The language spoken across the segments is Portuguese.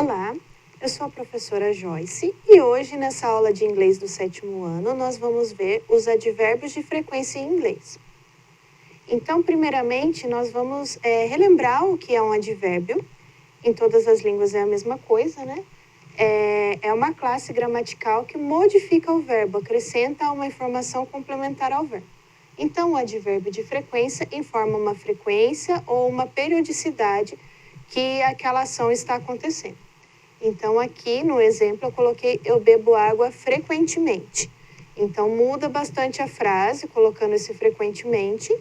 Olá, eu sou a professora Joyce e hoje, nessa aula de inglês do 7º ano, nós vamos ver os advérbios de frequência em inglês. Então, primeiramente, nós vamos relembrar o que é um advérbio. Em todas as línguas é a mesma coisa, né? É uma classe gramatical que modifica o verbo, acrescenta uma informação complementar ao verbo. Então, o advérbio de frequência informa uma frequência ou uma periodicidade que aquela ação está acontecendo. Então, aqui no exemplo, eu coloquei eu bebo água frequentemente. Então, muda bastante a frase, colocando esse frequentemente,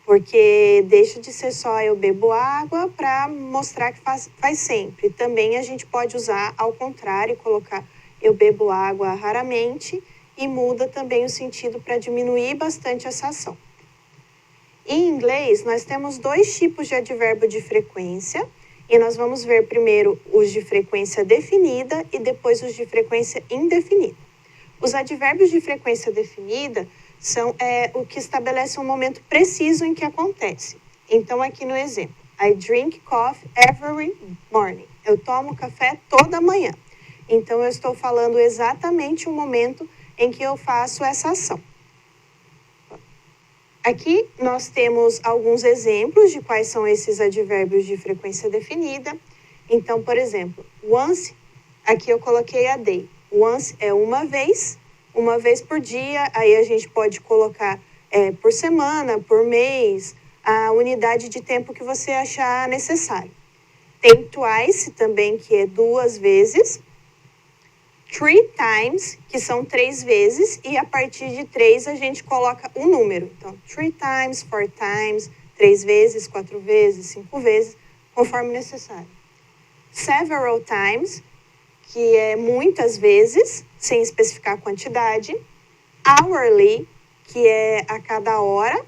porque deixa de ser só eu bebo água para mostrar que faz sempre. Também a gente pode usar ao contrário, colocar eu bebo água raramente e muda também o sentido para diminuir bastante essa ação. Em inglês, nós temos 2 tipos de advérbio de frequência e nós vamos ver primeiro os de frequência definida e depois os de frequência indefinida. Os advérbios de frequência definida são o que estabelece um momento preciso em que acontece. Então, aqui no exemplo, I drink coffee every morning. Eu tomo café toda manhã. Então, eu estou falando exatamente o momento em que eu faço essa ação. Aqui nós temos alguns exemplos de quais são esses advérbios de frequência definida. Então, por exemplo, once, aqui eu coloquei a day. Once é uma vez por dia, aí a gente pode colocar por semana, por mês, a unidade de tempo que você achar necessário. Tem twice também, que é 2 vezes. 3 times, que são 3 vezes, e a partir de 3 a gente coloca um número. Então, 3 times, 4 times, 3 vezes, 4 vezes, 5 vezes, conforme necessário. Several times, que é muitas vezes, sem especificar a quantidade. Hourly, que é a cada hora.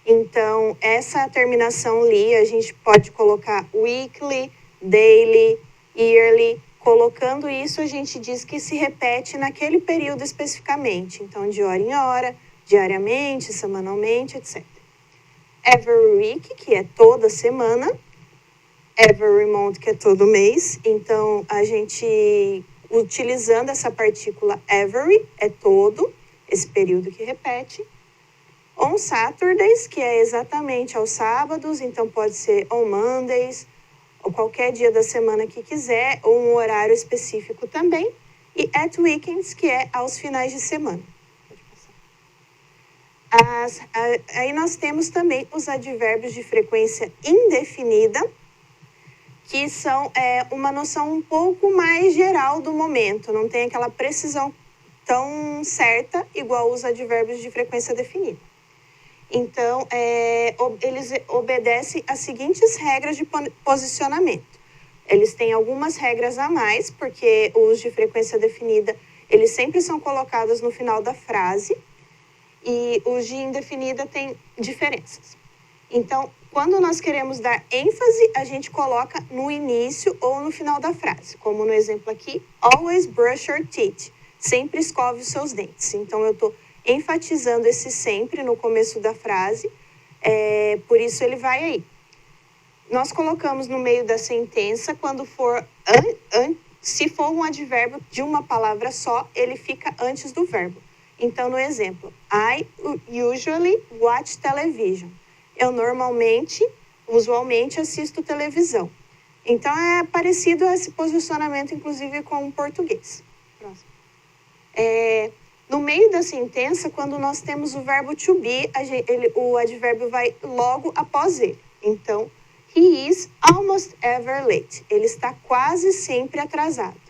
Então, essa terminação li, a gente pode colocar weekly, daily, yearly. Colocando isso, a gente diz que se repete naquele período especificamente. Então, de hora em hora, diariamente, semanalmente, etc. Every week, que é toda semana. Every month, que é todo mês. Então, a gente, utilizando essa partícula every, é todo, esse período que repete. On Saturdays, que é exatamente aos sábados, então pode ser on Mondays, ou qualquer dia da semana que quiser, ou um horário específico também. E at weekends, que é aos finais de semana. Aí nós temos também os advérbios de frequência indefinida, que são uma noção um pouco mais geral do momento, não tem aquela precisão tão certa, igual os advérbios de frequência definida. Então, eles obedecem às seguintes regras de posicionamento. Eles têm algumas regras a mais, porque os de frequência definida, eles sempre são colocados no final da frase, e os de indefinida têm diferenças. Então, quando nós queremos dar ênfase, a gente coloca no início ou no final da frase, como no exemplo aqui, always brush your teeth, sempre escove os seus dentes. Então, eu estou enfatizando esse sempre no começo da frase, por isso ele vai aí. Nós colocamos no meio da sentença, quando for, se for um advérbio de uma palavra só, ele fica antes do verbo. Então, no exemplo, I usually watch television. Eu usualmente assisto televisão. Então, é parecido esse posicionamento, inclusive, com o português. Próximo. No meio da sentença, quando nós temos o verbo to be, o advérbio vai logo após ele. Então, he is almost ever late. Ele está quase sempre atrasado.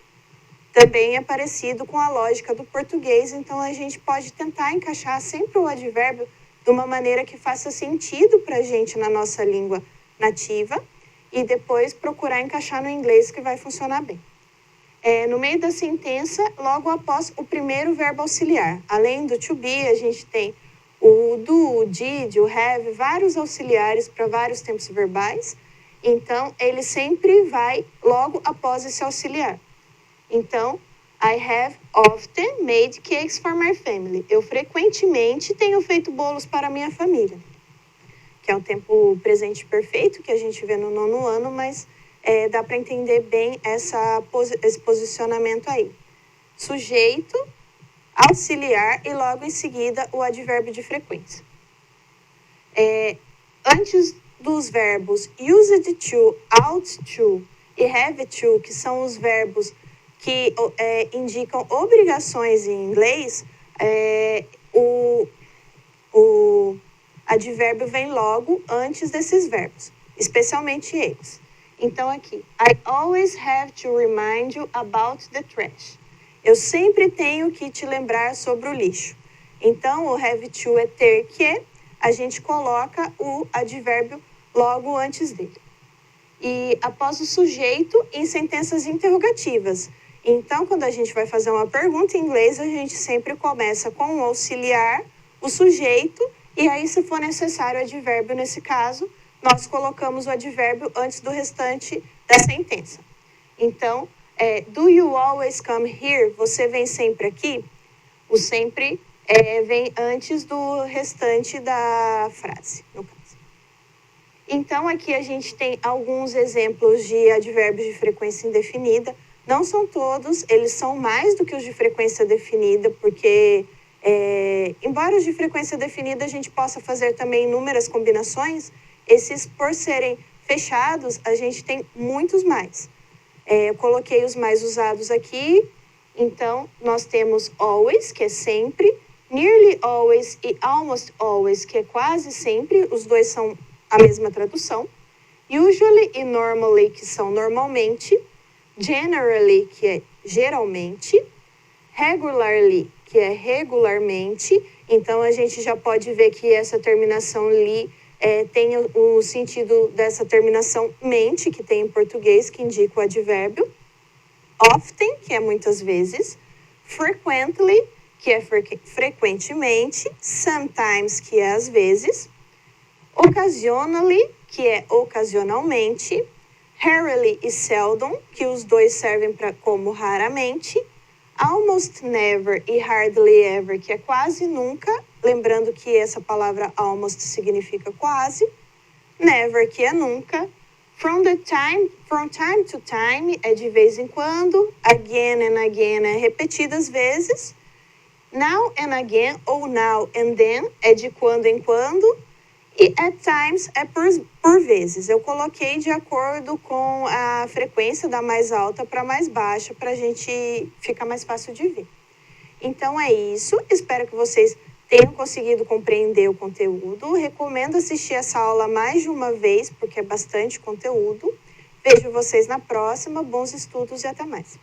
Também é parecido com a lógica do português, então a gente pode tentar encaixar sempre o advérbio de uma maneira que faça sentido para a gente na nossa língua nativa e depois procurar encaixar no inglês, que vai funcionar bem. No meio da sentença, logo após o primeiro verbo auxiliar. Além do to be, a gente tem o do, o did, o have, vários auxiliares para vários tempos verbais. Então, ele sempre vai logo após esse auxiliar. Então, I have often made cakes for my family. Eu frequentemente tenho feito bolos para a minha família. Que é um tempo presente perfeito, que a gente vê no 9º ano, mas dá para entender bem esse posicionamento aí. Sujeito, auxiliar e logo em seguida o advérbio de frequência. Antes dos verbos used to, ought to e have to, que são os verbos que indicam obrigações em inglês, o advérbio vem logo antes desses verbos, especialmente eles. Então, aqui, I always have to remind you about the trash. Eu sempre tenho que te lembrar sobre o lixo. Então, o have to é ter que, a gente coloca o advérbio logo antes dele. E após o sujeito, em sentenças interrogativas. Então, quando a gente vai fazer uma pergunta em inglês, a gente sempre começa com o auxiliar, o sujeito, e aí, se for necessário o advérbio nesse caso, nós colocamos o advérbio antes do restante da sentença. Então, do you always come here? Você vem sempre aqui? O sempre vem antes do restante da frase, no caso. Então, aqui a gente tem alguns exemplos de advérbios de frequência indefinida. Não são todos, eles são mais do que os de frequência definida, porque, embora os de frequência definida a gente possa fazer também inúmeras combinações, esses, por serem fechados, a gente tem muitos mais. Eu coloquei os mais usados aqui. Então, nós temos always, que é sempre, nearly always e almost always, que é quase sempre, os dois são a mesma tradução. Usually e normally, que são normalmente. Generally, que é geralmente. Regularly, que é regularmente. Então, a gente já pode ver que essa terminação li tem o sentido dessa terminação mente, que tem em português, que indica o advérbio. Often, que é muitas vezes. Frequently, que é frequentemente. Sometimes, que é às vezes. Occasionally, que é ocasionalmente. Rarely e seldom, que os dois servem como raramente. Almost never e hardly ever, que é quase nunca. Lembrando que essa palavra almost significa quase. Never, que é nunca. From time to time é de vez em quando. Again and again é repetidas vezes. Now and again ou now and then é de quando em quando. E at times é por vezes. Eu coloquei de acordo com a frequência da mais alta para mais baixa, para a gente ficar mais fácil de ver. Então é isso. Espero que vocês tenham conseguido compreender o conteúdo. Recomendo assistir essa aula mais de uma vez, porque é bastante conteúdo. Vejo vocês na próxima. Bons estudos e até mais.